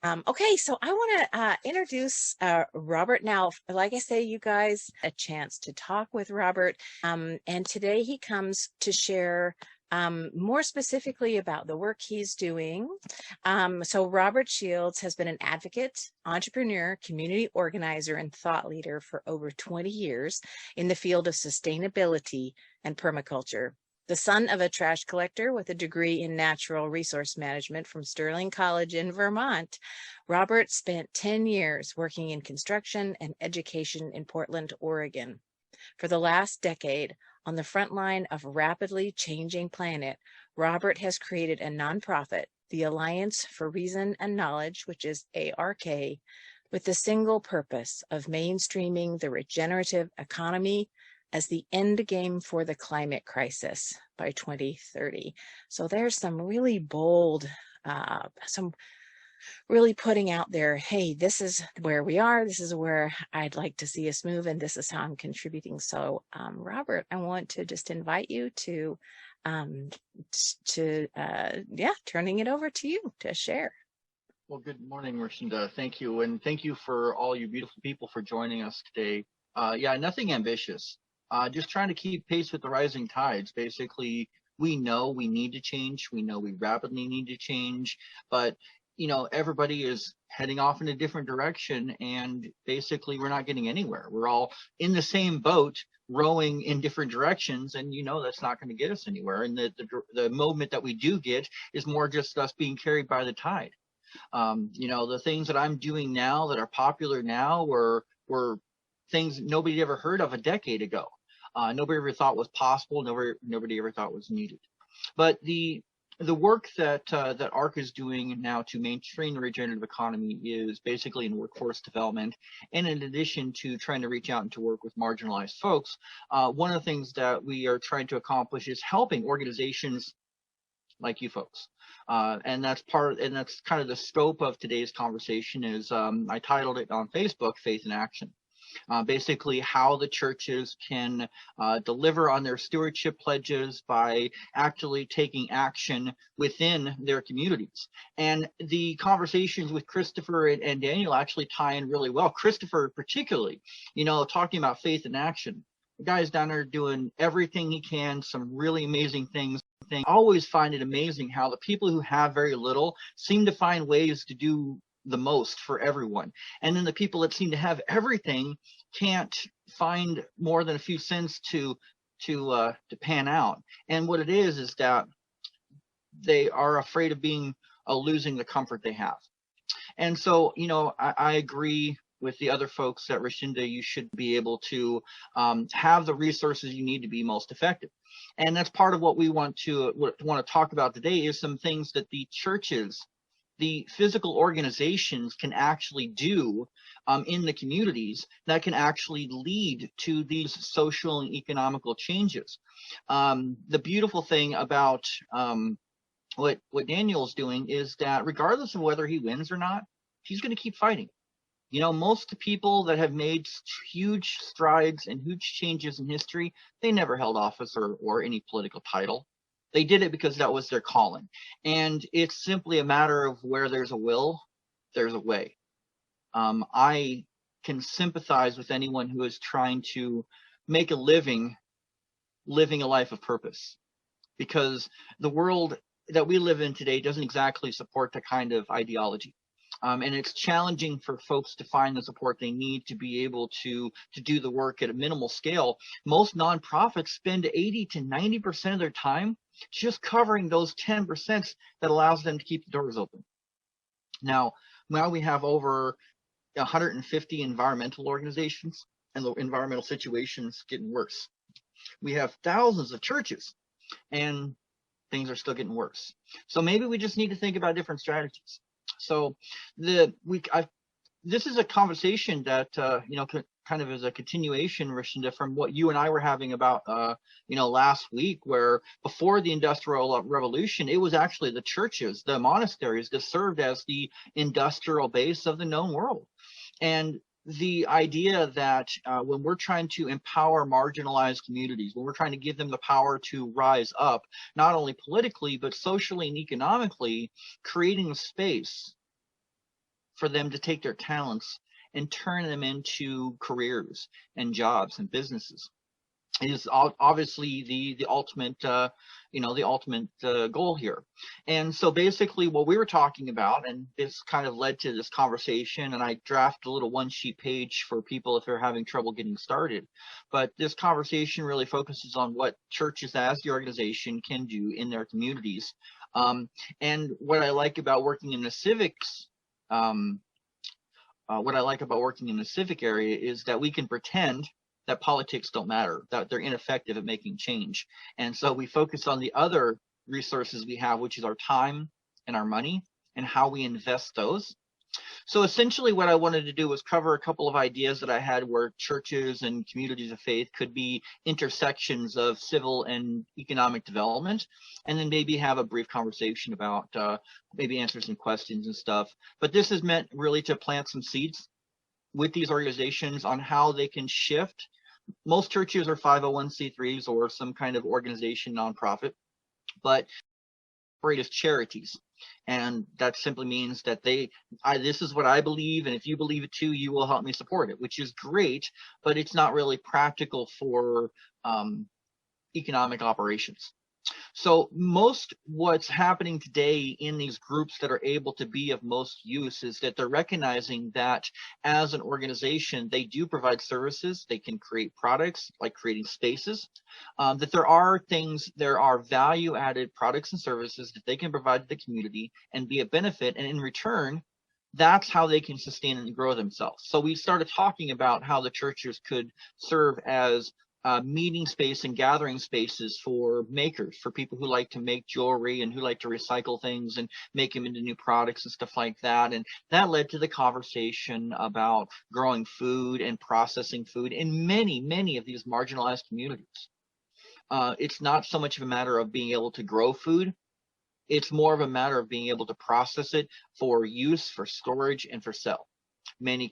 Okay, so I want to introduce Robert now. Like I say, you guys, a chance to talk with Robert. And today he comes to share more specifically about the work he's doing. So Robert Shields has been an advocate, entrepreneur, community organizer, and thought leader for over 20 years in the field of sustainability and permaculture. The son of a trash collector with a degree in natural resource management from Sterling College in Vermont, Robert spent 10 years working in construction and education in Portland, Oregon. For the last decade, on the front line of a rapidly changing planet, Robert has created a nonprofit, the Alliance for Reason and Knowledge, which is ARK, with the single purpose of mainstreaming the regenerative economy as the end game for the climate crisis by 2030. So there's some really bold, some really putting out there, hey, this is where we are, this is where I'd like to see us move, and this is how I'm contributing. So Robert, I want to just invite you to turning it over to you to share. Well, good morning, Rashinda. Thank you. And thank you for all you beautiful people for joining us today. Yeah, nothing ambitious. Just trying to keep pace with the rising tides. Basically, we know we need to change. We know we rapidly need to change. But, everybody is heading off in a different direction. And basically, we're not getting anywhere. We're all in the same boat, rowing in different directions. And, that's not going to get us anywhere. And the moment that we do get is more just us being carried by the tide. The things that I'm doing now that are popular now were things nobody ever heard of a decade ago. Nobody ever thought was possible. Nobody ever thought was needed. But the work that ARC is doing now to mainstream the regenerative economy is basically in workforce development. And in addition to trying to reach out and to work with marginalized folks, one of the things that we are trying to accomplish is helping organizations like you folks. And that's kind of the scope of today's conversation is I titled it on Facebook, Faith in Action. Basically how the churches can deliver on their stewardship pledges by actually taking action within their communities. And the conversations with Christopher and Daniel actually tie in really well. Christopher particularly, talking about faith in action. The guy's down there doing everything he can, some really amazing things. I always find it amazing how the people who have very little seem to find ways to do the most for everyone. And then the people that seem to have everything can't find more than a few cents to pan out. And what it is that they are afraid of losing the comfort they have. And so, I agree with the other folks that Rashinda, you should be able to have the resources you need to be most effective. And that's part of what we want to talk about today is some things that the churches, the physical organizations can actually do in the communities that can actually lead to these social and economical changes. The beautiful thing about what Daniel's doing is that regardless of whether he wins or not, he's going to keep fighting. Most people that have made huge strides and huge changes in history, they never held office or any political title. They did it because that was their calling. And it's simply a matter of where there's a will, there's a way. I can sympathize with anyone who is trying to make a living a life of purpose, because the world that we live in today doesn't exactly support that kind of ideology. And it's challenging for folks to find the support they need to be able to do the work at a minimal scale. Most nonprofits spend 80 to 90% of their time just covering those 10% that allows them to keep the doors open. Now we have over 150 environmental organizations, and the environmental situation's getting worse. We have thousands of churches, and things are still getting worse. So maybe we just need to think about different strategies. So this is a conversation that kind of is a continuation, Rashinda, from what you and I were having about last week, where before the Industrial Revolution, it was actually the churches, the monasteries that served as the industrial base of the known world. And the idea that when we're trying to empower marginalized communities, when we're trying to give them the power to rise up, not only politically, but socially and economically, creating a space for them to take their talents and turn them into careers and jobs and businesses. It is obviously the ultimate the ultimate goal here. And so basically what we were talking about, and this kind of led to this conversation, and I drafted a little one sheet page for people if they're having trouble getting started, but this conversation really focuses on what churches as the organization can do in their communities. And what I like about working in the civics what I like about working in the civic area is that we can pretend that politics don't matter, that they're ineffective at making change. And so we focus on the other resources we have, which is our time and our money and how we invest those. So essentially what I wanted to do was cover a couple of ideas that I had where churches and communities of faith could be intersections of civil and economic development, and then maybe have a brief conversation about maybe answer some questions and stuff. But this is meant really to plant some seeds with these organizations on how they can shift. Most churches are 501c3s or some kind of organization, nonprofit, but operate as charities. And that simply means that this is what I believe, and if you believe it too, you will help me support it, which is great, but it's not really practical for economic operations. So most what's happening today in these groups that are able to be of most use is that they're recognizing that as an organization, they do provide services. They can create products like creating spaces, that there are value added products and services that they can provide to the community and be a benefit. And in return, that's how they can sustain and grow themselves. So we started talking about how the churches could serve as meeting space and gathering spaces for makers, for people who like to make jewelry and who like to recycle things and make them into new products and stuff like that. And that led to the conversation about growing food and processing food in many, many of these marginalized communities. It's not so much of a matter of being able to grow food. It's more of a matter of being able to process it for use, for storage, and for sale. Many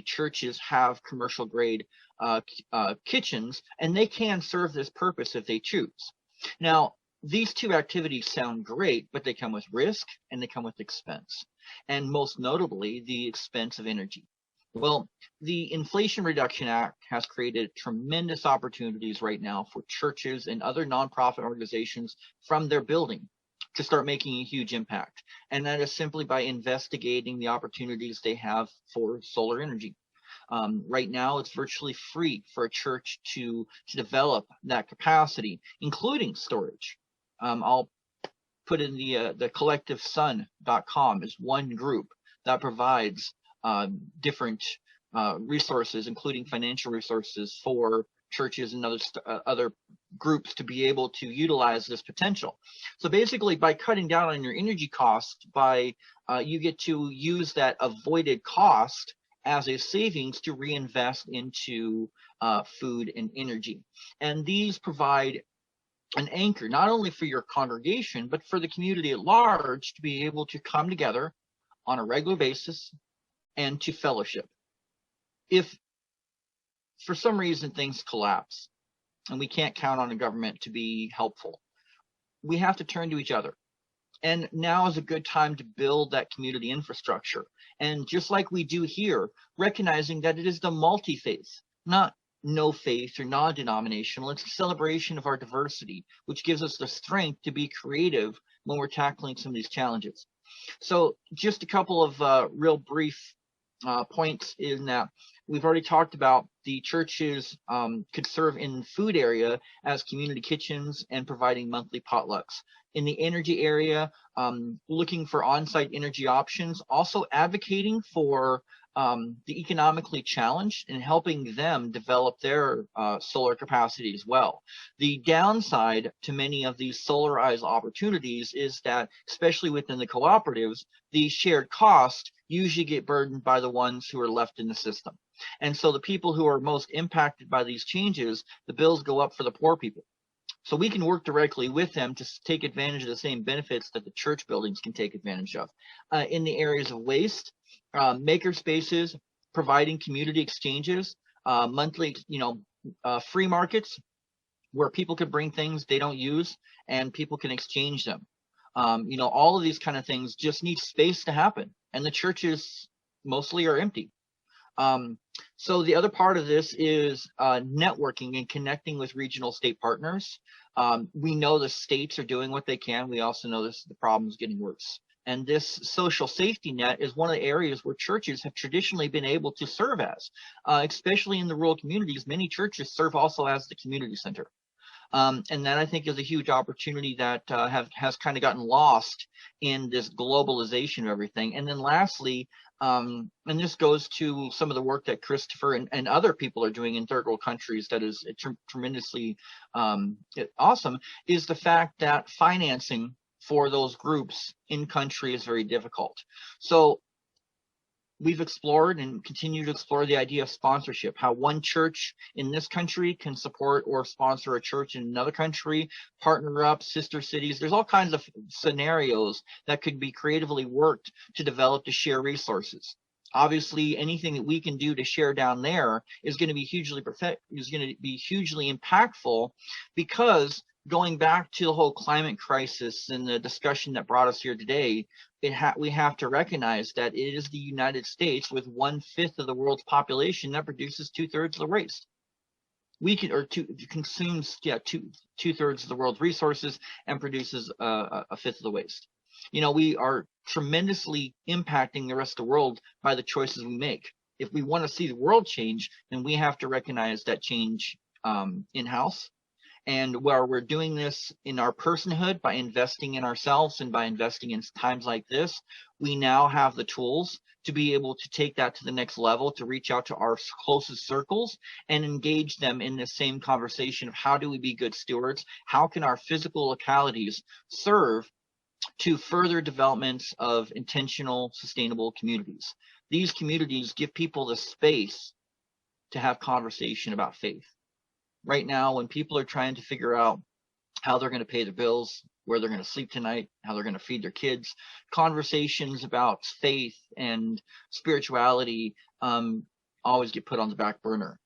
churches have commercial grade kitchens, and they can serve this purpose if they choose. Now, these two activities sound great, but they come with risk and they come with expense, and most notably the expense of energy. Well, the Inflation Reduction Act has created tremendous opportunities right now for churches and other nonprofit organizations from their building to start making a huge impact. And that is simply by investigating the opportunities they have for solar energy. Right now, it's virtually free for a church to develop that capacity, including storage. I'll put in the collectivesun.com is one group that provides different resources, including financial resources for churches and other groups to be able to utilize this potential. So basically, by cutting down on your energy cost, you get to use that avoided cost as a savings to reinvest into food and energy. And these provide an anchor, not only for your congregation, but for the community at large to be able to come together on a regular basis and to fellowship. If for some reason things collapse and we can't count on the government to be helpful, we have to turn to each other. And now is a good time to build that community infrastructure. And just like we do here, recognizing that it is the multi-faith, not no faith or non-denominational. It's a celebration of our diversity, which gives us the strength to be creative when we're tackling some of these challenges. So just a couple of real brief points in that we've already talked about the churches could serve in food area as community kitchens and providing monthly potlucks. In the energy area, looking for on-site energy options, also advocating for the economically challenged and helping them develop their solar capacity as well. The downside to many of these solarized opportunities is that, especially within the cooperatives, the shared costs usually get burdened by the ones who are left in the system. And so the people who are most impacted by these changes, the bills go up for the poor people. So we can work directly with them to take advantage of the same benefits that the church buildings can take advantage of. In the areas of waste, maker spaces, providing community exchanges, monthly, free markets where people can bring things they don't use and people can exchange them. All of these kind of things just need space to happen, and the churches mostly are empty. So the other part of this is networking and connecting with regional state partners. We know the states are doing what they can. We also know the problem is getting worse. And this social safety net is one of the areas where churches have traditionally been able to serve as, especially in the rural communities. Many churches serve also as the community center. And that, I think, is a huge opportunity that has kind of gotten lost in this globalization of everything. And then lastly, and this goes to some of the work that Christopher and other people are doing in third world countries that is tremendously awesome, is the fact that financing for those groups in country is very difficult. So we've explored and continue to explore the idea of sponsorship, how one church in this country can support or sponsor a church in another country, partner up, sister cities. There's all kinds of scenarios that could be creatively worked to develop to share resources. Obviously, anything that we can do to share down there is going to be hugely impactful, because going back to the whole climate crisis and the discussion that brought us here today, we have to recognize that it is the United States, with 1/5 of the world's population, that produces 2/3 of the waste. Consumes 2/3 of the world's resources and produces a fifth of the waste. We are tremendously impacting the rest of the world by the choices we make. If we want to see the world change, then we have to recognize that change in-house. And where we're doing this in our personhood by investing in ourselves and by investing in times like this, we now have the tools to be able to take that to the next level, to reach out to our closest circles and engage them in the same conversation of how do we be good stewards? How can our physical localities serve to further developments of intentional, sustainable communities? These communities give people the space to have conversation about faith. Right now, when people are trying to figure out how they're going to pay their bills, where they're going to sleep tonight, how they're going to feed their kids, conversations about faith and spirituality always get put on the back burner.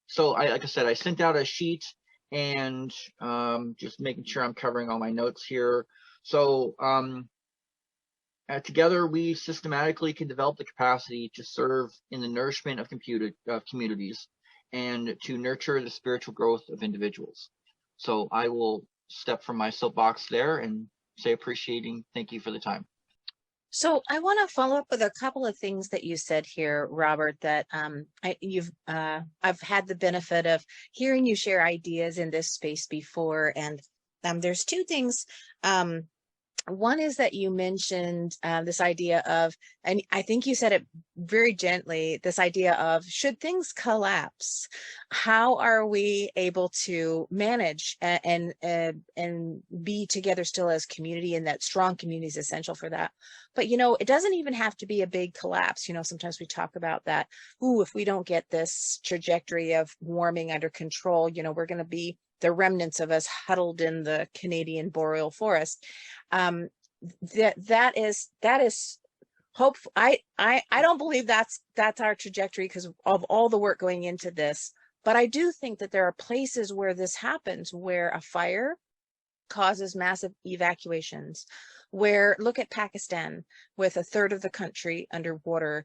So like I said, I sent out a sheet, and just making sure I'm covering all my notes here. So together, we systematically can develop the capacity to serve in the nourishment of communities and to nurture the spiritual growth of individuals. So I will step from my soapbox there and say thank you for the time. So I want to follow up with a couple of things that you said here, Robert, that I've had the benefit of hearing you share ideas in this space before. And there's two things. One is that you mentioned this idea of, and I think you said it very gently, this idea of, should things collapse, how are we able to manage and be together still as community, and that strong community is essential for that. But, it doesn't even have to be a big collapse. Sometimes we talk about that, if we don't get this trajectory of warming under control, we're going to be the remnants of us huddled in the Canadian boreal forest. That is hope. I don't believe that's our trajectory because of all the work going into this. But I do think that there are places where this happens, where a fire causes massive evacuations, where, look at Pakistan with 1/3 of the country underwater,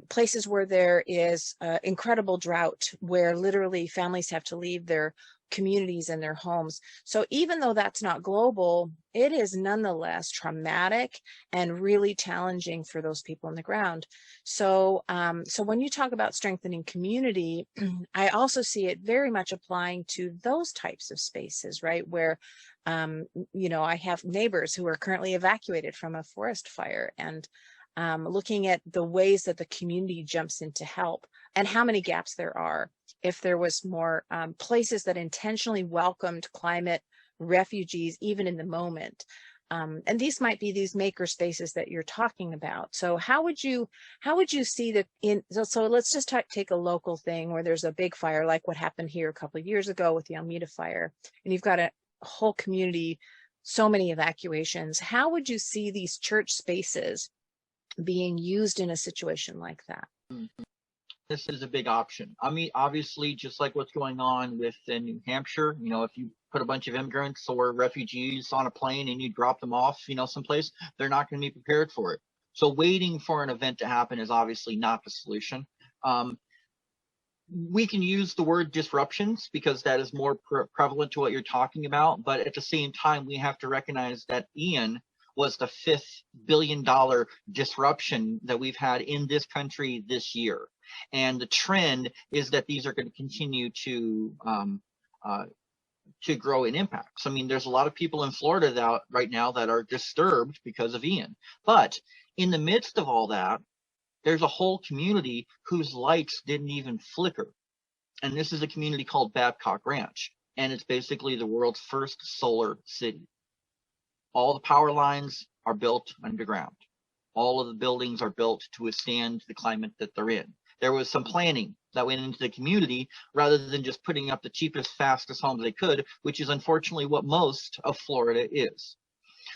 places where there is incredible drought, where literally families have to leave their communities and their homes. So even though that's not global, it is nonetheless traumatic and really challenging for those people on the ground. So when you talk about strengthening community, I also see it very much applying to those types of spaces, right? Where, I have neighbors who are currently evacuated from a forest fire, and looking at the ways that the community jumps in to help and how many gaps there are. If there was more places that intentionally welcomed climate refugees, even in the moment. And these might be these maker spaces that you're talking about. So how would you see that so let's just take a local thing where there's a big fire, like what happened here a couple of years ago with the Almeida fire, and you've got a whole community, so many evacuations. How would you see these church spaces being used in a situation like that? This is a big option. I mean, obviously, just like what's going on with New Hampshire, if you put a bunch of immigrants or refugees on a plane and you drop them off, someplace, they're not going to be prepared for it. So waiting for an event to happen is obviously not the solution. We can use the word disruptions because that is more prevalent to what you're talking about. But at the same time, we have to recognize that Ian was the $5 billion disruption that we've had in this country this year. And the trend is that these are going to continue to grow in impacts. I mean, there's a lot of people in Florida right now that are disturbed because of Ian. But in the midst of all that, there's a whole community whose lights didn't even flicker. And this is a community called Babcock Ranch. And it's basically the world's first solar city. All the power lines are built underground. All of the buildings are built to withstand the climate that they're in. There was some planning that went into the community rather than just putting up the cheapest, fastest homes they could, which is unfortunately what most of Florida is.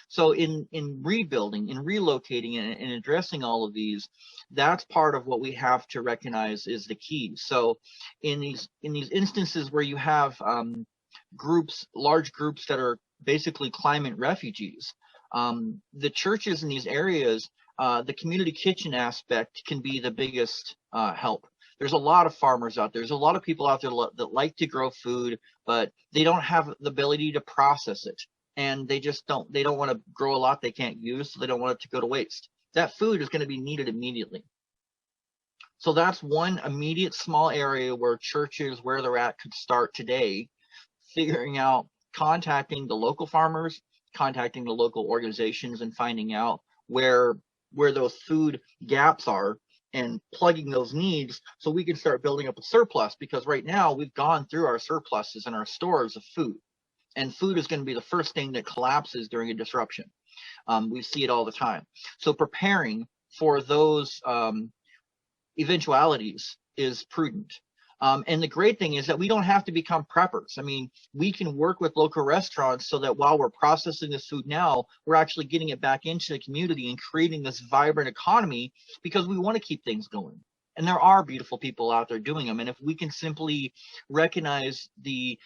So in rebuilding, in relocating, and addressing all of these, that's part of what we have to recognize is the key. So in these instances where you have large groups that are basically climate refugees, the churches in these areas, the community kitchen aspect can be the biggest help. There's a lot of farmers out there. There's a lot of people out there that like to grow food, but they don't have the ability to process it. And they don't want to grow a lot they can't use, so they don't want it to go to waste. That food is going to be needed immediately. So that's one immediate small area where churches, where they're at, could start today, figuring out, contacting the local farmers, contacting the local organizations, and finding out where those food gaps are and plugging those needs so we can start building up a surplus, because right now we've gone through our surpluses and our stores of food. And food is going to be the first thing that collapses during a disruption. We see it all the time. So preparing for those eventualities is prudent. And the great thing is that we don't have to become preppers. I mean, we can work with local restaurants so that while we're processing this food now, we're actually getting it back into the community and creating this vibrant economy because we want to keep things going. And there are beautiful people out there doing them. And if we can simply recognize the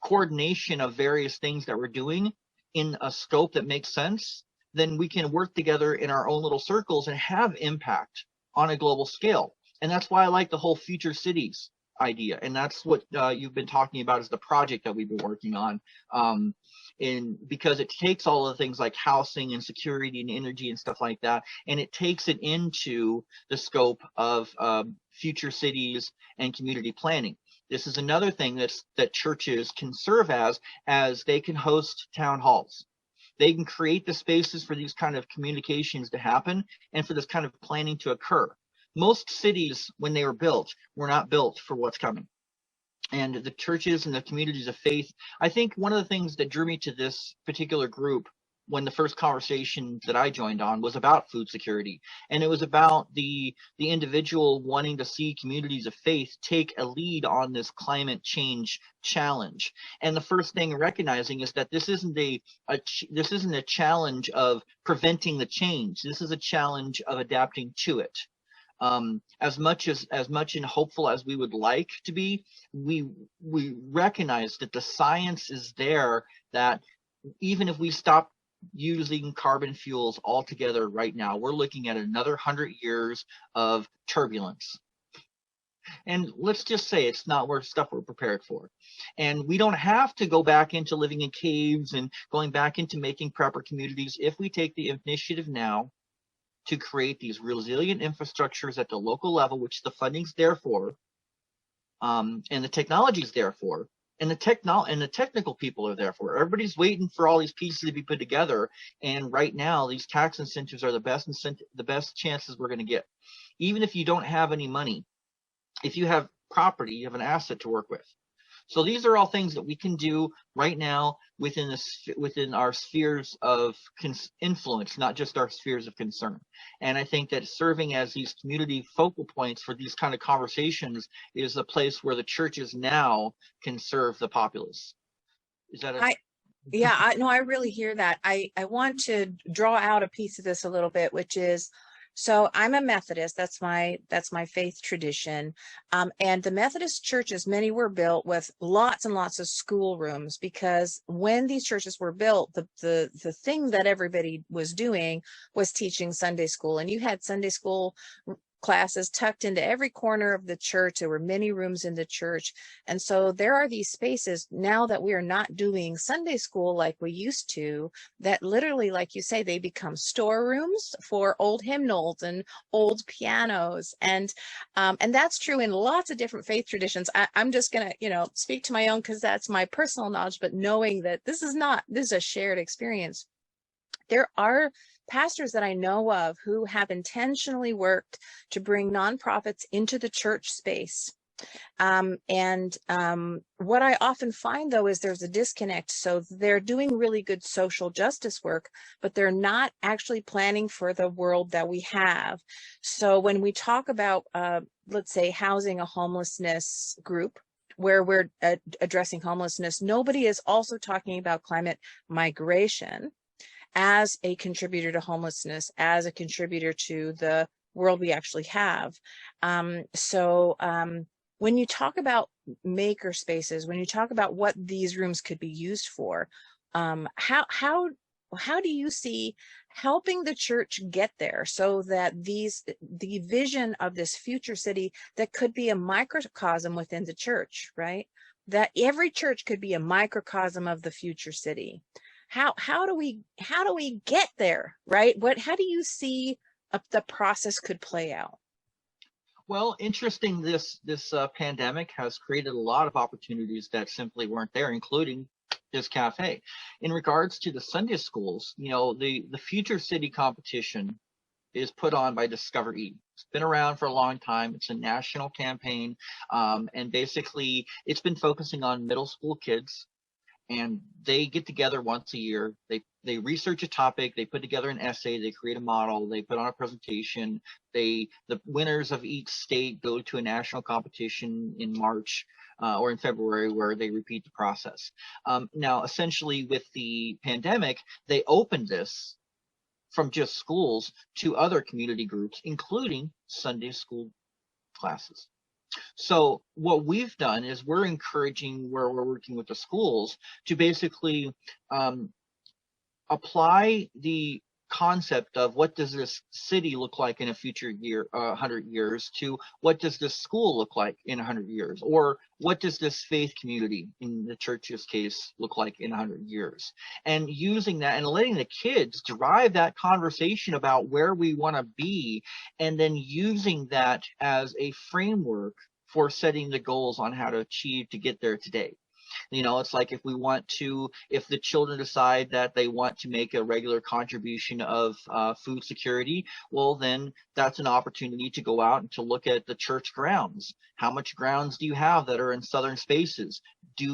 coordination of various things that we're doing in a scope that makes sense, then we can work together in our own little circles and have impact on a global scale. And that's why I like the whole future cities idea. And that's what you've been talking about as the project that we've been working on. Because it takes all of the things like housing and security and energy and stuff like that, and it takes it into the scope of future cities and community planning. This is another thing that churches can serve as they can host town halls. They can create the spaces for these kind of communications to happen and for this kind of planning to occur. Most cities, when they were built, were not built for what's coming. And the churches and the communities of faith, I think one of the things that drew me to this particular group when the first conversation that I joined on was about food security. And it was about the individual wanting to see communities of faith take a lead on this climate change challenge. And the first thing recognizing is that this isn't a challenge of preventing the change. This is a challenge of adapting to it. As much and hopeful as we would like to be, we recognize that the science is there, that even if we stop using carbon fuels altogether right now, we're looking at another 100 years of turbulence. And let's just say it's not stuff we're prepared for. And we don't have to go back into living in caves and going back into making proper communities if we take the initiative now to create these resilient infrastructures at the local level, which the funding's there for, and the technology's there for, and the technical people are there for. Everybody's waiting for all these pieces to be put together, and right now these tax incentives are the best chances we're going to get. Even if you don't have any money, if you have property, you have an asset to work with. So these are all things that we can do right now within our spheres of influence, not just our spheres of concern. And I think that serving as these community focal points for these kind of conversations is a place where the churches now can serve the populace. Is that I really hear that. I want to draw out a piece of this a little bit, which is So I'm a Methodist. That's my faith tradition. And the Methodist churches, many were built with lots and lots of schoolrooms, because when these churches were built, the thing that everybody was doing was teaching Sunday school. And you had Sunday school classes tucked into every corner of the church. There were many rooms in the church. And so there are these spaces now that we are not doing Sunday school like we used to, that literally, like you say, they become storerooms for old hymnals and old pianos. And that's true in lots of different faith traditions. I'm just going to, speak to my own, because that's my personal knowledge, but knowing that this is a shared experience. There are pastors that I know of who have intentionally worked to bring nonprofits into the church space. What I often find, though, is there's a disconnect. So they're doing really good social justice work, but they're not actually planning for the world that we have. So when we talk about, let's say, housing a homelessness group, where we're addressing homelessness, nobody is also talking about climate migration as a contributor to homelessness, as a contributor to the world we actually have. When you talk about maker spaces, when you talk about what these rooms could be used for, how do you see helping the church get there, so that the vision of this future city that could be a microcosm within the church, right? That every church could be a microcosm of the future city. How do we get there, right? How do you see the process could play out? Well, interesting. This pandemic has created a lot of opportunities that simply weren't there, including this cafe. In regards to the Sunday schools, the Future City competition is put on by Discover E. It's been around for a long time. It's a national campaign, and basically it's been focusing on middle school kids. And they get together once a year. They research a topic, they put together an essay, they create a model, they put on a presentation. The winners of each state go to a national competition in March or in February, where they repeat the process. Now, essentially, with the pandemic, they opened this from just schools to other community groups, including Sunday school classes. So what we've done is we're encouraging, where we're working with the schools, to basically apply the concept of what does this city look like in a future year, 100 years, to what does this school look like in 100 years, or what does this faith community, in the church's case, look like in 100 years, and using that and letting the kids drive that conversation about where we want to be, and then using that as a framework for setting the goals on how to get there today. It's like if the children decide that they want to make a regular contribution of food security, well, then that's an opportunity to go out and to look at the church grounds. How much grounds do you have that are in southern spaces?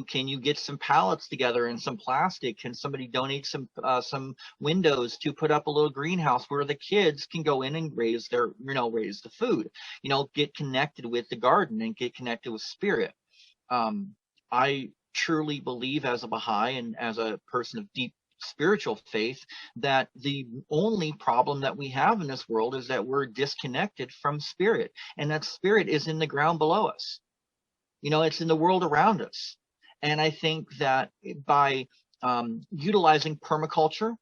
Can you get some pallets together and some plastic? Can somebody donate some windows to put up a little greenhouse where the kids can go in and raise the food? Get connected with the garden and get connected with spirit. I truly believe, as a Baha'i and as a person of deep spiritual faith, that the only problem that we have in this world is that we're disconnected from spirit, and that spirit is in the ground below us. It's in the world around us. And I think that by utilizing permaculture,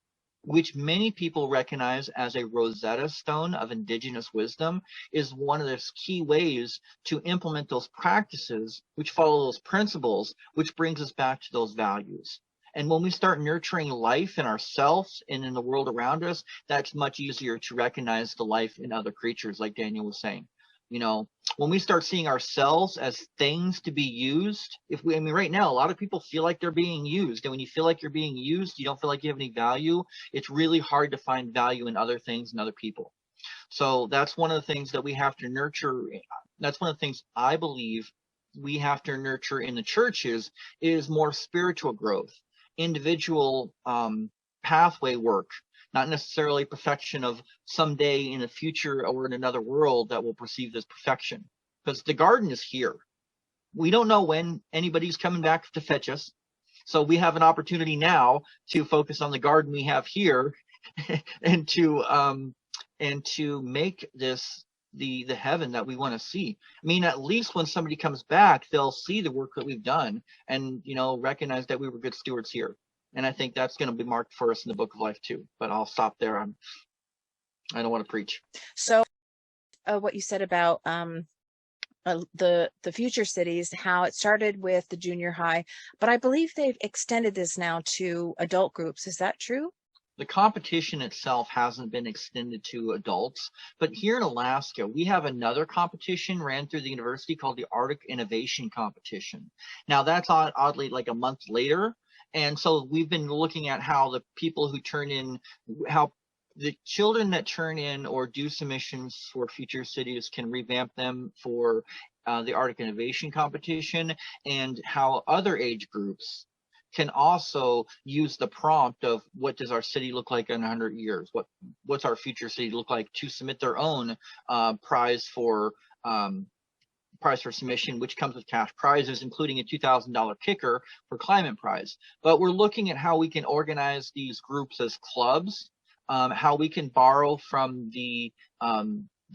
which many people recognize as a Rosetta Stone of indigenous wisdom, is one of the key ways to implement those practices, which follow those principles, which brings us back to those values. And when we start nurturing life in ourselves and in the world around us, that's much easier to recognize the life in other creatures, like Daniel was saying. When we start seeing ourselves as things to be used, right now, a lot of people feel like they're being used. And when you feel like you're being used, you don't feel like you have any value. It's really hard to find value in other things and other people. So that's one of the things that we have to nurture. That's one of the things I believe we have to nurture in the churches, is more spiritual growth, individual pathway work, not necessarily perfection of someday in the future or in another world that will perceive this perfection. Because the garden is here. We don't know when anybody's coming back to fetch us. So we have an opportunity now to focus on the garden we have here and to and to make this the heaven that we want to see. I mean, at least when somebody comes back, they'll see the work that we've done and, recognize that we were good stewards here. And I think that's going to be marked for us in the book of life too. But I'll stop there. I don't want to preach. So what you said about the future cities, how it started with the junior high, but I believe they've extended this now to adult groups. Is that true? The competition itself hasn't been extended to adults, but here in Alaska, we have another competition ran through the university called the Arctic Innovation Competition. Now that's oddly like a month later. And so we've been looking at how the people who turn in, how the children that turn in or do submissions for future cities can revamp them for the Arctic Innovation Competition, and how other age groups can also use the prompt of what does our city look like in 100 years? What's our future city look like, to submit their own prize for submission, which comes with cash prizes, including a $2,000 kicker for climate prize. But we're looking at how we can organize these groups as clubs, how we can borrow from the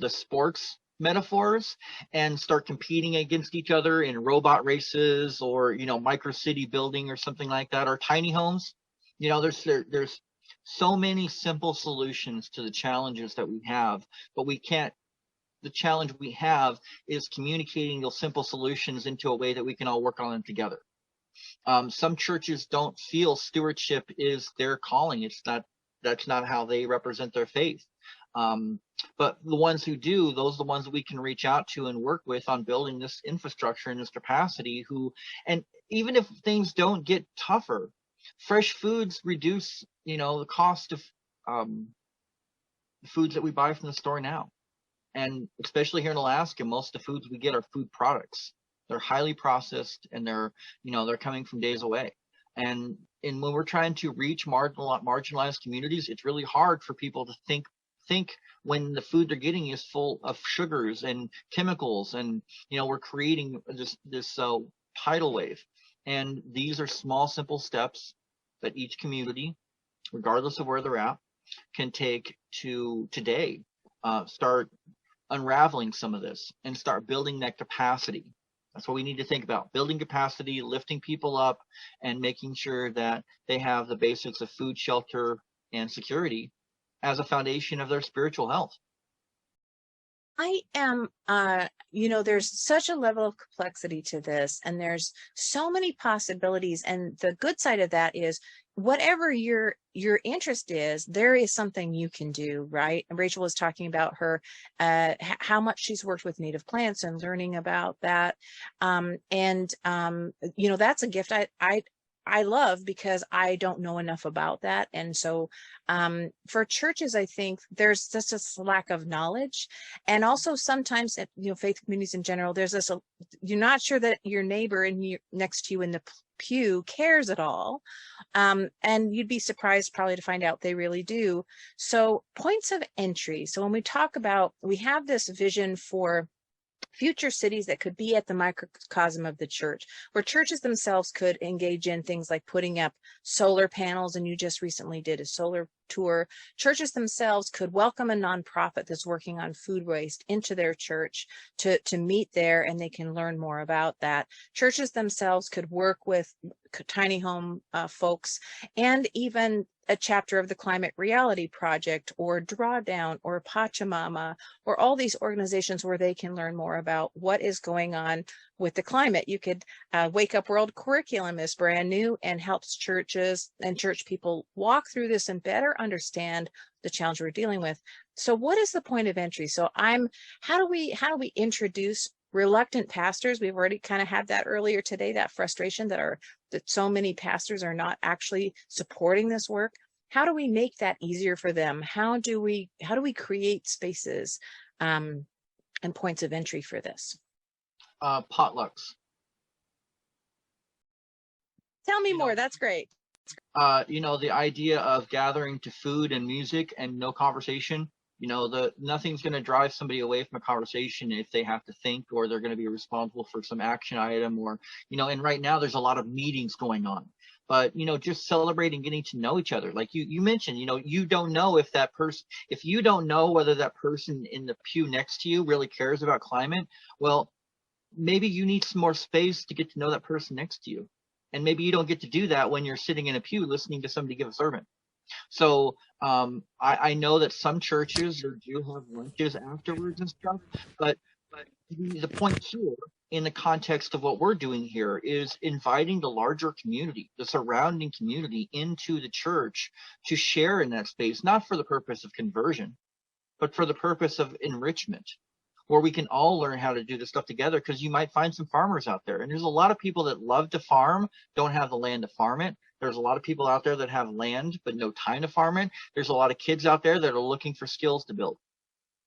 sports metaphors and start competing against each other in robot races, or micro city building or something like that, or tiny homes. There's so many simple solutions to the challenges that we have, but the challenge we have is communicating those simple solutions into a way that we can all work on them together. Some churches don't feel stewardship is their calling. That's not how they represent their faith. But the ones who do, those are the ones that we can reach out to and work with on building this infrastructure and this capacity. And even if things don't get tougher, fresh foods reduce, the cost of foods that we buy from the store now. And especially here in Alaska, most of the foods we get are food products. They're highly processed, and they're coming from days away. And when we're trying to reach marginalized communities, it's really hard for people to think when the food they're getting is full of sugars and chemicals, and we're creating this tidal wave. And these are small, simple steps that each community, regardless of where they're at, can take to today start unraveling some of this and start building that capacity. That's what we need to think about: building capacity, lifting people up, and making sure that they have the basics of food, shelter, and security as a foundation of their spiritual health. I am, there's such a level of complexity to this, and there's so many possibilities. And the good side of that is, whatever your interest is, there is something you can do, right? And Rachel was talking about her, how much she's worked with native plants and learning about that. That's a gift I love, because I don't know enough about that. And so for churches, I think there's just a lack of knowledge. And also sometimes, faith communities in general, there's this, you're not sure that your neighbor next to you in the pew cares at all. And you'd be surprised probably to find out they really do. So points of entry. So when we talk about, we have this vision for future cities that could be at the microcosm of the church, where churches themselves could engage in things like putting up solar panels, and you just recently did a solar tour. Churches themselves could welcome a nonprofit that's working on food waste into their church to meet there, and they can learn more about that. Churches themselves could work with tiny home folks, and even a chapter of the Climate Reality Project, or Drawdown, or Pachamama, or all these organizations where they can learn more about what is going on with the climate. You could Wake Up World curriculum is brand new and helps churches and church people walk through this and better understand the challenge we're dealing with. So what is the point of entry? So how do we introduce reluctant pastors? We've already kind of had that earlier today, that frustration that so many pastors are not actually supporting this work. How do we make that easier for them? How do we create spaces and points of entry for this? Potlucks. Tell me more. That's great. The idea of gathering to food and music and no conversation. Nothing's going to drive somebody away from a conversation if they have to think, or they're going to be responsible for some action item, or, and right now there's a lot of meetings going on. but just celebrating getting to know each other. Like you mentioned, you don't know if you don't know whether that person in the pew next to you really cares about climate. Well, maybe you need some more space to get to know that person next to you, and maybe you don't get to do that when you're sitting in a pew listening to somebody give a sermon. So I know that some churches do have lunches afterwards and stuff, but the point here in the context of what we're doing here is inviting the larger community, the surrounding community, into the church to share in that space, not for the purpose of conversion, but for the purpose of enrichment, where we can all learn how to do this stuff together, because you might find some farmers out there. And there's a lot of people that love to farm, don't have the land to farm it. There's a lot of people out there that have land, but no time to farm it. There's a lot of kids out there that are looking for skills to build.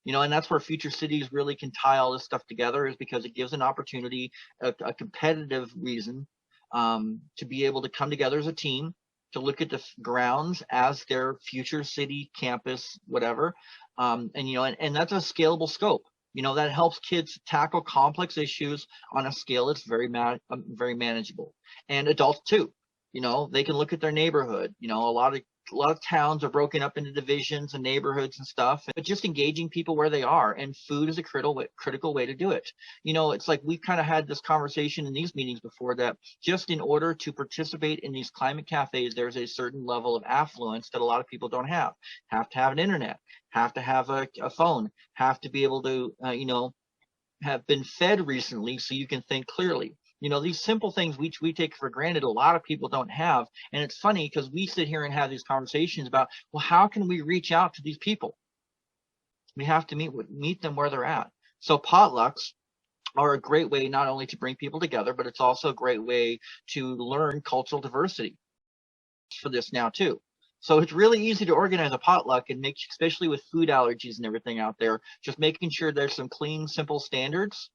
And that's where Future Cities really can tie all this stuff together, is because it gives an opportunity, a competitive reason to be able to come together as a team, to look at the grounds as their future city, campus, whatever. And that's a scalable scope. That helps kids tackle complex issues on a scale that's very manageable. And adults too. They can look at their neighborhood. A lot of towns are broken up into divisions and neighborhoods and stuff, but just engaging people where they are, and food is a critical way to do it. It's like we've kind of had this conversation in these meetings before, that just in order to participate in these climate cafes, there's a certain level of affluence that a lot of people don't have. Have to have an internet, have to have a phone, have to be able to, have been fed recently so you can think clearly. These simple things which we take for granted, a lot of people don't have. And it's funny because we sit here and have these conversations about, well, how can we reach out to these people? We have to meet them where they're at. So potlucks are a great way not only to bring people together, but it's also a great way to learn cultural diversity for this now too. So it's really easy to organize a potluck and make, especially with food allergies and everything out there, just making sure there's some clean, simple standards.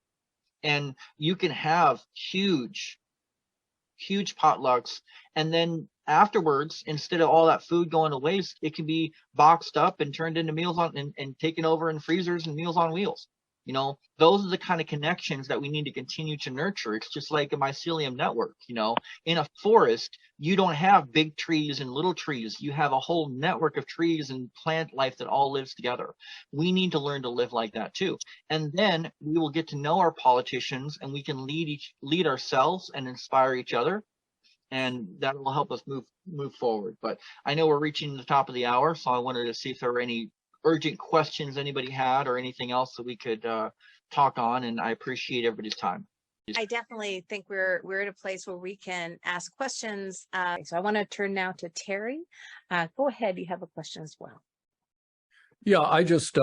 And you can have huge potlucks. And then afterwards, instead of all that food going to waste, it can be boxed up and turned into meals and taken over in freezers and Meals on Wheels. Those are the kind of connections that we need to continue to nurture. It's just like a mycelium network. In a forest, you don't have big trees and little trees. You have a whole network of trees and plant life that all lives together. We need to learn to live like that too. And then we will get to know our politicians, and we can lead ourselves and inspire each other. And that will help us move forward. But I know we're reaching the top of the hour, so I wanted to see if there were any urgent questions anybody had, or anything else that we could talk on. And I appreciate everybody's time. I definitely think we're at a place where we can ask questions. So I want to turn now to Terry. Go ahead. You have a question as well. Yeah, I just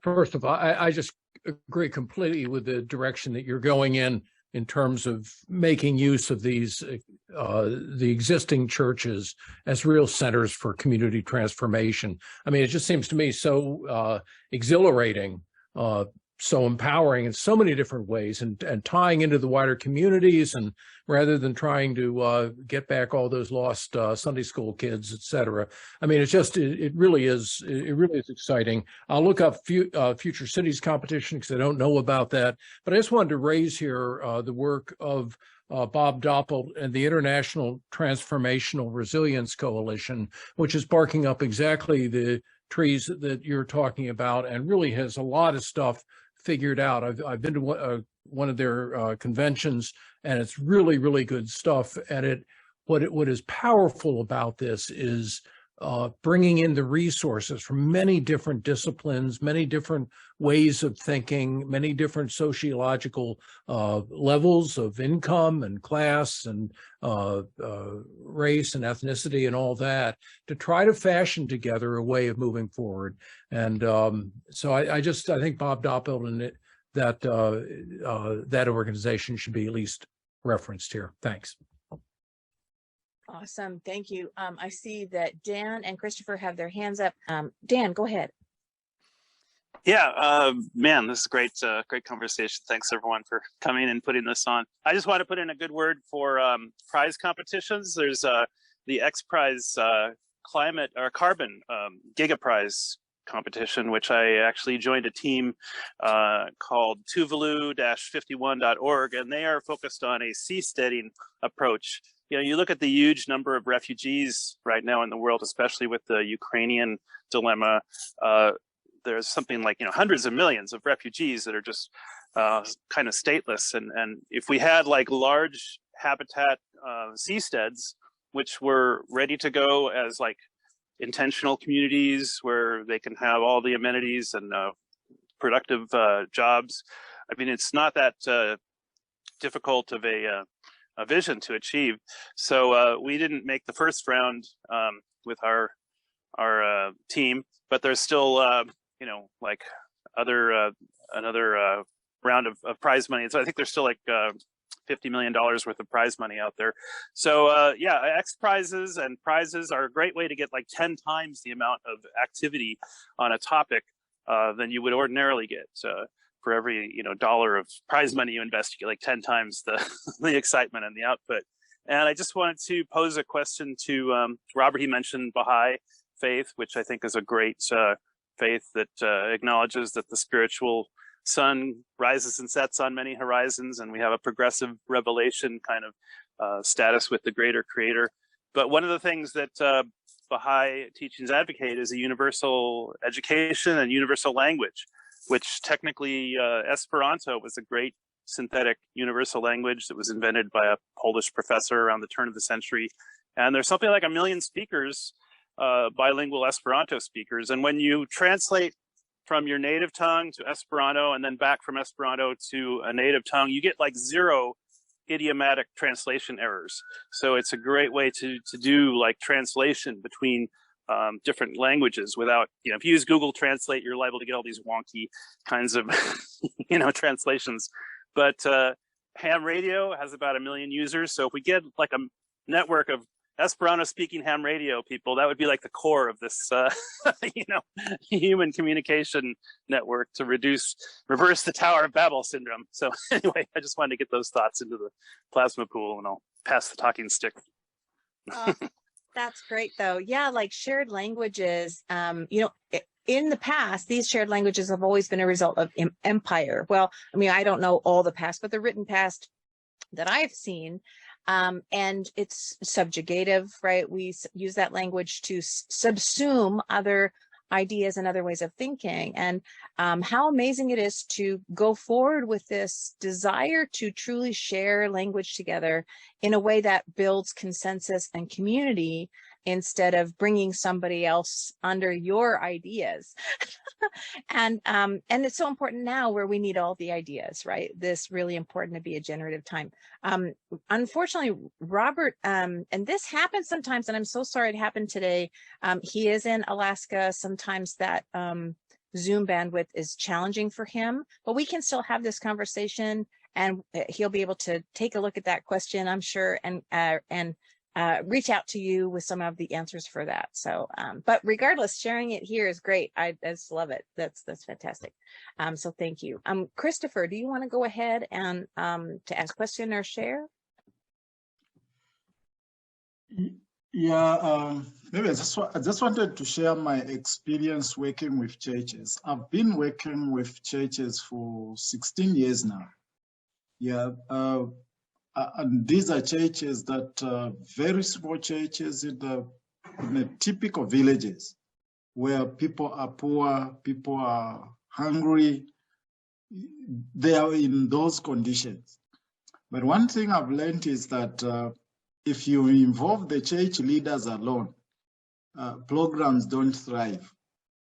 first of all, I just agree completely with the direction that you're going in terms of making use of these the existing churches as real centers for community transformation. I mean, it just seems to me so exhilarating, so empowering in so many different ways, and tying into the wider communities, and rather than trying to get back all those lost Sunday school kids, et cetera. I mean, it's just, it really is exciting. I'll look up Future Cities competition because I don't know about that, but I just wanted to raise here the work of Bob Doppelt and the International Transformational Resilience Coalition, which is barking up exactly the trees that you're talking about, and really has a lot of stuff figured out. I've been to one of their conventions, and it's really, really good stuff. And what is powerful about this is bringing in the resources from many different disciplines, many different ways of thinking, many different sociological levels of income and class and race and ethnicity and all that, to try to fashion together a way of moving forward. And so I think Bob Doppelt and that organization should be at least referenced here. Thanks. Awesome. Thank you. I see that Dan and Christopher have their hands up. Dan, go ahead. Yeah, man, this is great conversation. Thanks everyone for coming and putting this on. I just want to put in a good word for prize competitions. There's the X Prize climate or carbon Giga Prize competition, which I actually joined a team called Tuvalu-51.org, and they are focused on a seasteading approach. you look at the huge number of refugees right now in the world, especially with the Ukrainian dilemma. There's something like, hundreds of millions of refugees that are just kind of stateless. And if we had like large habitat seasteads, which were ready to go as like intentional communities where they can have all the amenities and productive jobs, I mean, it's not that difficult of a vision to achieve. So we didn't make the first round with our team, but there's still like another round of prize money. So I think there's still like $50 million worth of prize money out there. So yeah, X prizes and prizes are a great way to get like 10 times the amount of activity on a topic than you would ordinarily get. For every dollar of prize money you invest, you get like 10 times the excitement and the output. And I just wanted to pose a question to Robert. He mentioned Baha'i faith, which I think is a great faith that acknowledges that the spiritual sun rises and sets on many horizons, and we have a progressive revelation kind of status with the greater creator. But one of the things that Baha'i teachings advocate is a universal education and universal language, which technically Esperanto was a great synthetic universal language that was invented by a Polish professor around the turn of the century. And there's something like 1 million speakers, bilingual Esperanto speakers. And when you translate from your native tongue to Esperanto and then back from Esperanto to a native tongue, you get like 0 idiomatic translation errors. So it's a great way to do like translation between different languages without, if you use Google Translate, you're liable to get all these wonky kinds of, translations. But ham radio has about 1 million users. So if we get like a network of Esperanto speaking ham radio people, that would be like the core of this, human communication network to reverse the Tower of Babel syndrome. So anyway, I just wanted to get those thoughts into the plasma pool, and I'll pass the talking stick. That's great, though. Yeah, like shared languages, in the past, these shared languages have always been a result of empire. Well, I mean, I don't know all the past, but the written past that I've seen, and it's subjugative, right? We use that language to subsume other ideas and other ways of thinking. And how amazing it is to go forward with this desire to truly share language together in a way that builds consensus and community instead of bringing somebody else under your ideas. And it's so important now where we need all the ideas, right? This really important to be a generative time. Unfortunately, Robert, and this happens sometimes, and I'm so sorry it happened today. He is in Alaska. Sometimes that Zoom bandwidth is challenging for him, but we can still have this conversation, and he'll be able to take a look at that question, I'm sure, and reach out to you with some of the answers for that. So, but regardless, sharing it here is great. I just love it. That's fantastic. So thank you. Christopher, do you want to go ahead and to ask a question or share? Yeah, maybe I just wanted to share my experience working with churches. I've been working with churches for 16 years now. Yeah, and these are churches that very small churches in the typical villages where people are poor, people are hungry. They are in those conditions. But one thing I've learned is that if you involve the church leaders alone, programs don't thrive.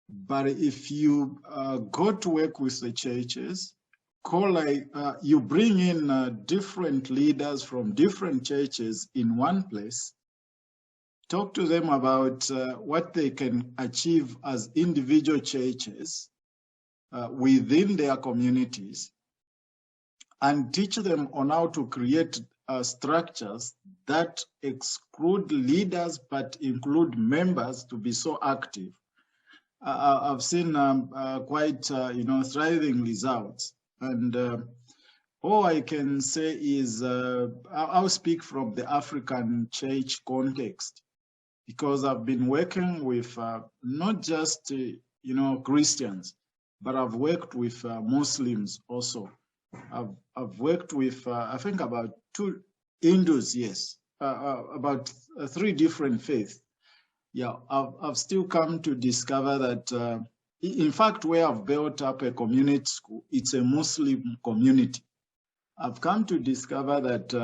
But if you go to work with the churches, you bring in different leaders from different churches in one place, talk to them about what they can achieve as individual churches within their communities, and teach them on how to create structures that exclude leaders but include members to be so active. I've seen quite thriving results. And all I can say is I'll speak from the African church context, because I've been working with not just Christians, but I've worked with Muslims also. I've worked with I think about 2 Hindus, yes, about three different faiths. Yeah, I've still come to discover that, in fact, where I've built up a community school, it's a Muslim community. I've come to discover that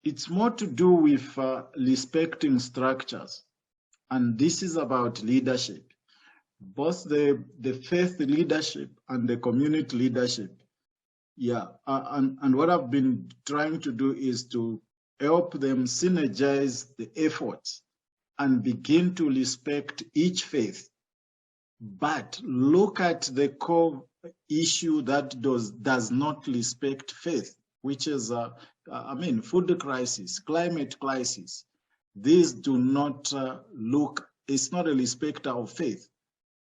it's more to do with respecting structures. And this is about leadership, both the faith leadership and the community leadership. Yeah, and what I've been trying to do is to help them synergize the efforts and begin to respect each faith, but look at the core issue that does not respect faith, which is, food crisis, climate crisis. These do not it's not a respecter of faith.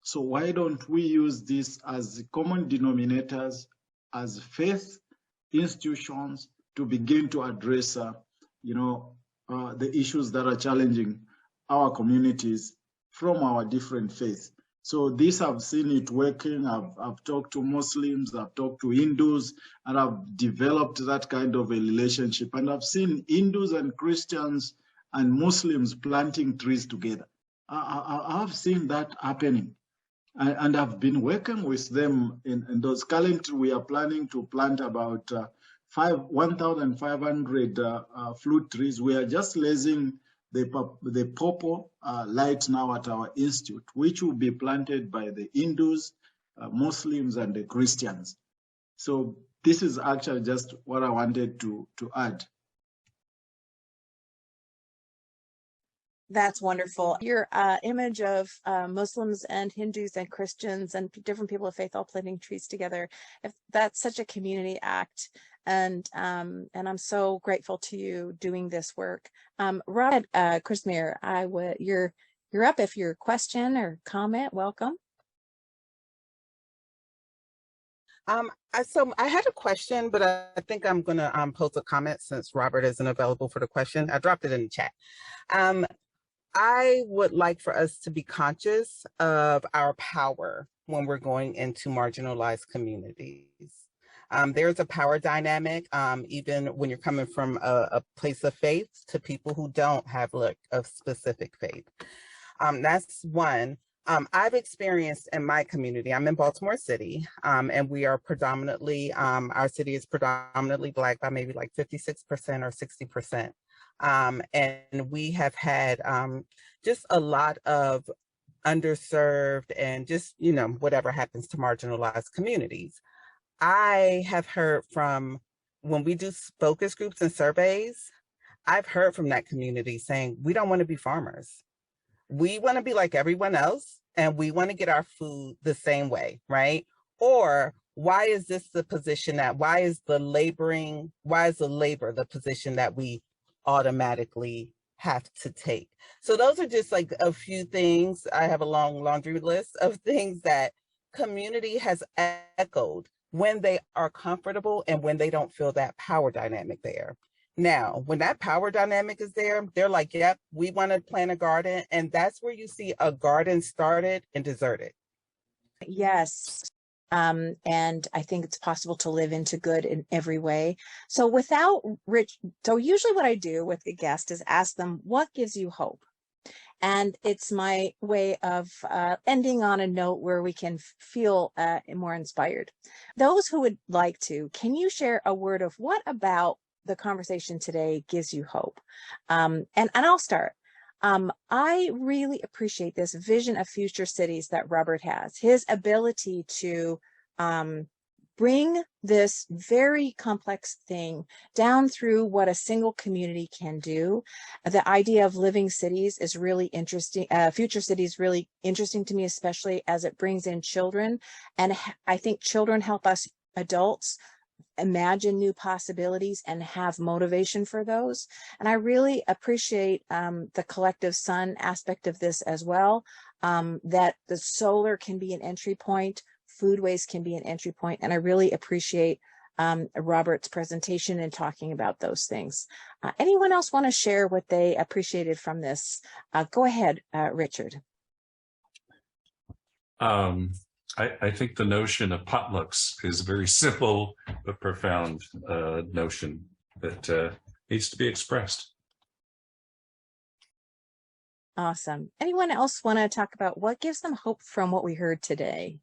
So why don't we use this as common denominators, as faith institutions, to begin to address, the issues that are challenging our communities from our different faiths. So this, I've seen it working. I've talked to Muslims, I've talked to Hindus, and I've developed that kind of a relationship. And I've seen Hindus and Christians and Muslims planting trees together. I've seen that happening. And I've been working with them in those. Currently, we are planning to plant about 1,500 fruit trees. We are just raising the purple light now at our institute, which will be planted by the Hindus, Muslims, and the Christians. So this is actually just what I wanted to add. That's wonderful. Your image of Muslims and Hindus and Christians and different people of faith all planting trees together, if that's such a community act, and I'm so grateful to you doing this work. Rod, Chrismir, you're up. If your question or comment, welcome. So I had a question, but I think I'm going to post a comment since Robert isn't available for the question. I dropped it in the chat. I would like for us to be conscious of our power when we're going into marginalized communities. There's a power dynamic, even when you're coming from a place of faith to people who don't have a specific faith. That's one. I've experienced in my community, I'm in Baltimore City, and we are predominantly, our city is predominantly Black by maybe like 56% or 60%. And we have had just a lot of underserved and just, whatever happens to marginalized communities. I have heard from, when we do focus groups and surveys, I've heard from that community saying, we don't want to be farmers. We want to be like everyone else, and we want to get our food the same way, right? Or why is this the position why is the labor the position that we automatically have to take? So those are just like a few things. I have a long laundry list of things that community has echoed when they are comfortable and when they don't feel that power dynamic there. Now, when that power dynamic is there, they're like, yep, we want to plant a garden. And that's where you see a garden started and deserted. Yes. And I think it's possible to live into good in every way. So so usually what I do with a guest is ask them, what gives you hope? And it's my way of ending on a note where we can feel more inspired. Those who would like to, can you share a word of what about the conversation today gives you hope? And I'll start. I really appreciate this vision of future cities that Robert has, his ability to bring this very complex thing down through what a single community can do. The idea of living cities is really interesting. Future cities really interesting to me, especially as it brings in children. And I think children help us adults imagine new possibilities and have motivation for those. And I really appreciate the collective sun aspect of this as well, that the solar can be an entry point, food waste can be an entry point, and I really appreciate Robert's presentation and talking about those things. Anyone else want to share what they appreciated from this? Go ahead, Richard. I think the notion of potlucks is a very simple but profound notion that needs to be expressed. Awesome. Anyone else want to talk about what gives them hope from what we heard today?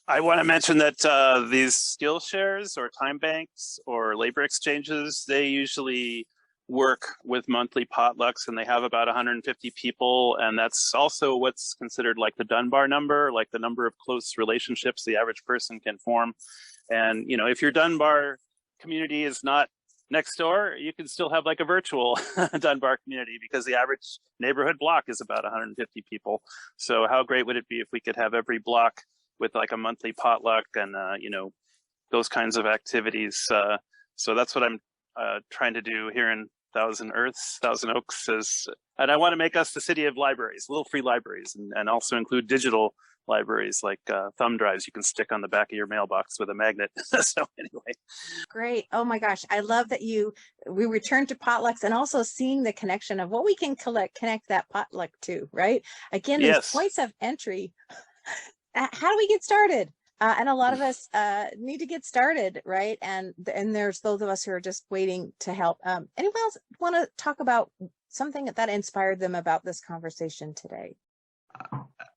I want to mention that these skill shares or time banks or labor exchanges, they usually work with monthly potlucks, and they have about 150 people. And that's also what's considered like the Dunbar number, like the number of close relationships the average person can form. And, you know, if your Dunbar community is not next door, you can still have like a virtual Dunbar community, because the average neighborhood block is about 150 people. So how great would it be if we could have every block with like a monthly potluck and, you know, those kinds of activities. So that's what I'm trying to do here in Thousand Oaks. And I want to make us the city of libraries, little free libraries, and also include digital libraries like thumb drives you can stick on the back of your mailbox with a magnet. So anyway. Great. Oh my gosh. I love that we return to potlucks, and also seeing the connection of what we can connect that potluck to, right? Again, these points of entry. How do we get started? And a lot of us need to get started, right? And there's those of us who are just waiting to help. Anyone else want to talk about something that inspired them about this conversation today?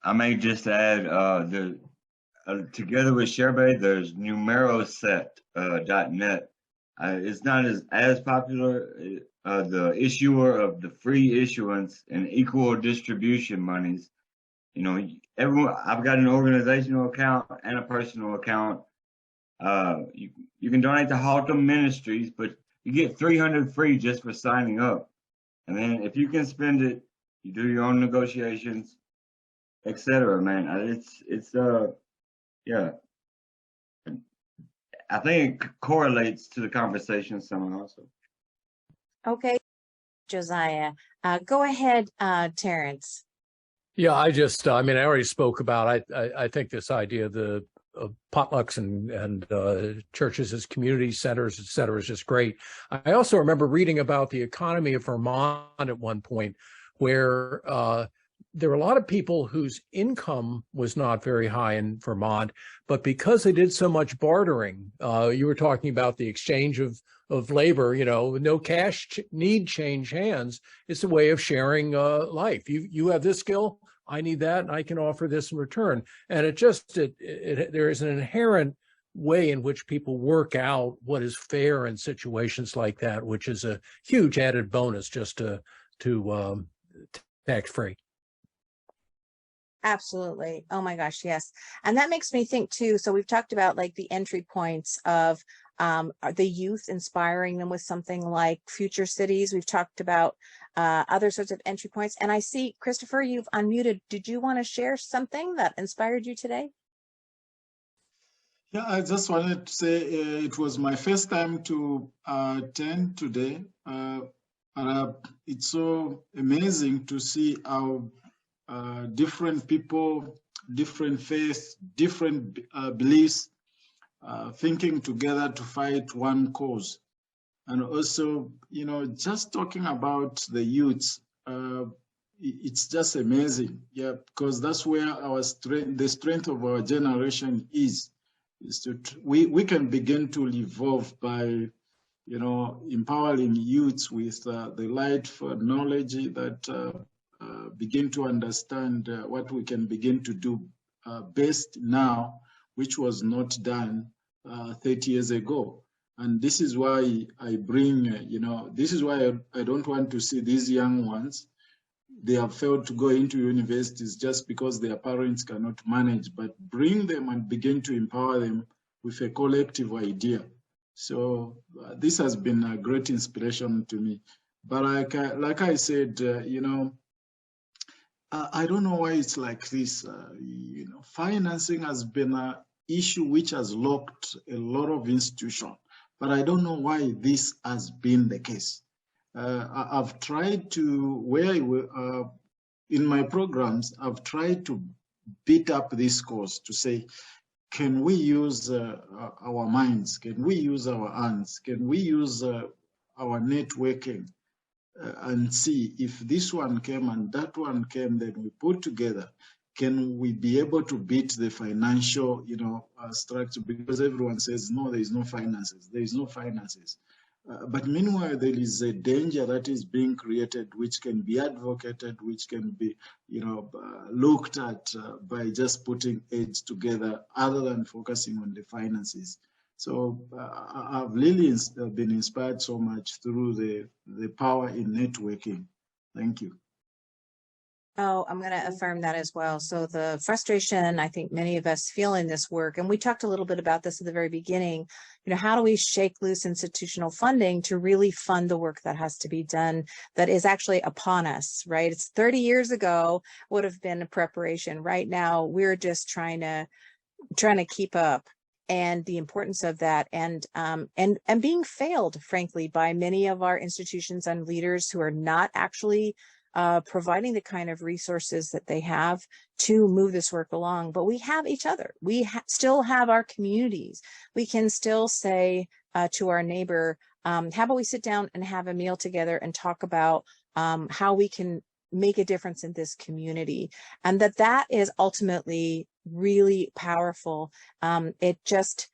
I may just add, together with ShareBay, there's numeroset.net. It's not as popular. The issuer of the free issuance and equal distribution monies. You know, everyone. I've got an organizational account and a personal account. You can donate to Haltom Ministries, but you get 300 free just for signing up. And then if you can spend it, you do your own negotiations, etc. Man, yeah. I think it correlates to the conversation somehow also. Okay, Josiah, go ahead, Terrence. Yeah, I already spoke about, I think this idea of the potlucks and churches as community centers, et cetera, is just great. I also remember reading about the economy of Vermont at one point, where there were a lot of people whose income was not very high in Vermont, but because they did so much bartering, you were talking about the exchange of labor, you know, no cash need change hands. It's a way of sharing life. You have this skill, I need that, and I can offer this in return. And there is an inherent way in which people work out what is fair in situations like that, which is a huge added bonus just to tax-free. Absolutely. Oh my gosh, yes. And that makes me think too, so we've talked about like the entry points of the youth, inspiring them with something like future cities. We've talked about other sorts of entry points. And I see, Christopher, you've unmuted. Did you want to share something that inspired you today? Yeah, I just wanted to say it was my first time to attend today. It's so amazing to see how different people, different faiths, different beliefs, thinking together to fight one cause. And also, you know, just talking about the youth, it's just amazing. Yeah, because that's where the strength of our generation is we can begin to evolve by, you know, empowering youths with the light for knowledge that begin to understand what we can begin to do best now, which was not done 30 years ago. And this is why I bring, you know, this is why I don't want to see these young ones. They have failed to go into universities just because their parents cannot manage, but bring them and begin to empower them with a collective idea. So this has been a great inspiration to me. But like I said, you know, I don't know why it's like this. You know, financing has been an issue which has locked a lot of institutions, but I don't know why this has been the case. I've tried to, in my programs, I've tried to beat up this cause to say, can we use our minds? Can we use our hands? Can we use our networking and see if this one came and that one came, then we put together. can we be able to beat the financial, structure? Because everyone says, no, there is no finances. There is no finances. But meanwhile, there is a danger that is being created, which can be advocated, which can be, looked at by just putting aids together, other than focusing on the finances. So I've really been inspired so much through the power in networking. Thank you. Oh, I'm going to affirm that as well. So the frustration I think many of us feel in this work, and we talked a little bit about this at the very beginning, how do we shake loose institutional funding to really fund the work that has to be done that is actually upon us, right? It's 30 years ago would have been a preparation. Right now, we're just trying to keep up, and the importance of that, and being failed, frankly, by many of our institutions and leaders who are not actually providing the kind of resources that they have to move this work along. But we have each other. We still have our communities. We can still say to our neighbor, how about we sit down and have a meal together and talk about how we can make a difference in this community. And that is ultimately really powerful. It just,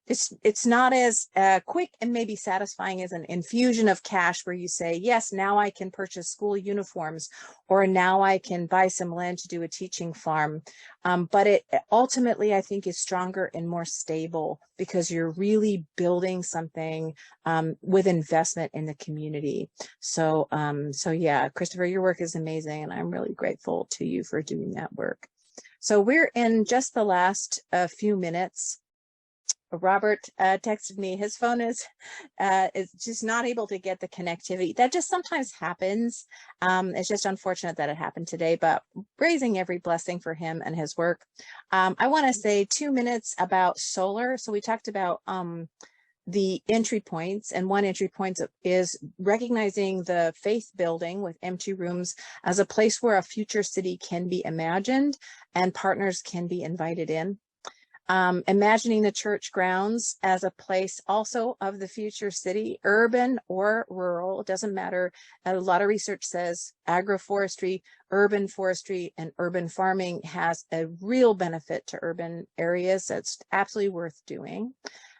it's not as quick and maybe satisfying as an infusion of cash where you say, yes, now I can purchase school uniforms, or now I can buy some land to do a teaching farm. But it ultimately, I think, is stronger and more stable because you're really building something with investment in the community. So yeah, Christopher, your work is amazing, and I'm really grateful to you for doing that work. So we're in just the last few minutes. Robert texted me. His phone is just not able to get the connectivity. That just sometimes happens. It's just unfortunate that it happened today, but raising every blessing for him and his work. I want to say 2 minutes about solar. So we talked about the entry points, and one entry point is recognizing the faith building with empty rooms as a place where a future city can be imagined and partners can be invited in. Imagining the church grounds as a place also of the future city, urban or rural, it doesn't matter. A lot of research says agroforestry, urban forestry, and urban farming has a real benefit to urban areas. That's absolutely worth doing.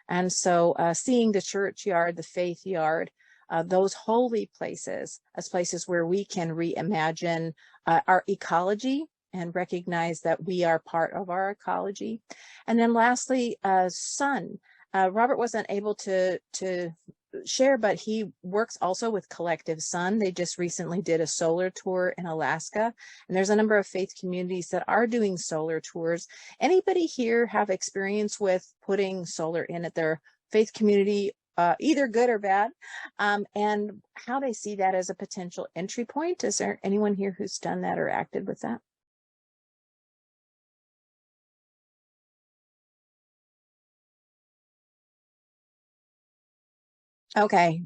And so seeing the churchyard, the faith yard, those holy places as places where we can reimagine our ecology and recognize that we are part of our ecology. And then lastly, sun. Robert wasn't able to share, but he works also with Collective Sun. They just recently did a solar tour in Alaska, and there's a number of faith communities that are doing solar tours. Anybody here have experience with putting solar in at their faith community, either good or bad, and how they see that as a potential entry point? Is there anyone here who's done that or acted with that? Okay,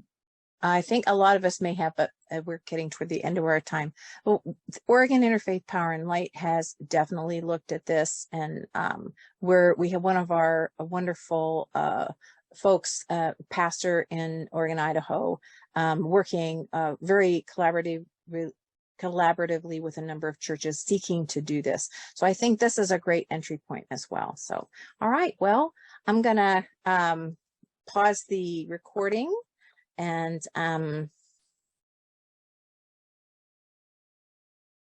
I think a lot of us may have, but we're getting toward the end of our time. Well, Oregon Interfaith Power and Light has definitely looked at this, and we have one of our wonderful folks, pastor in Oregon, Idaho, working very collaboratively with a number of churches seeking to do this. So I think this is a great entry point as well. So, all right, well, I'm gonna pause the recording and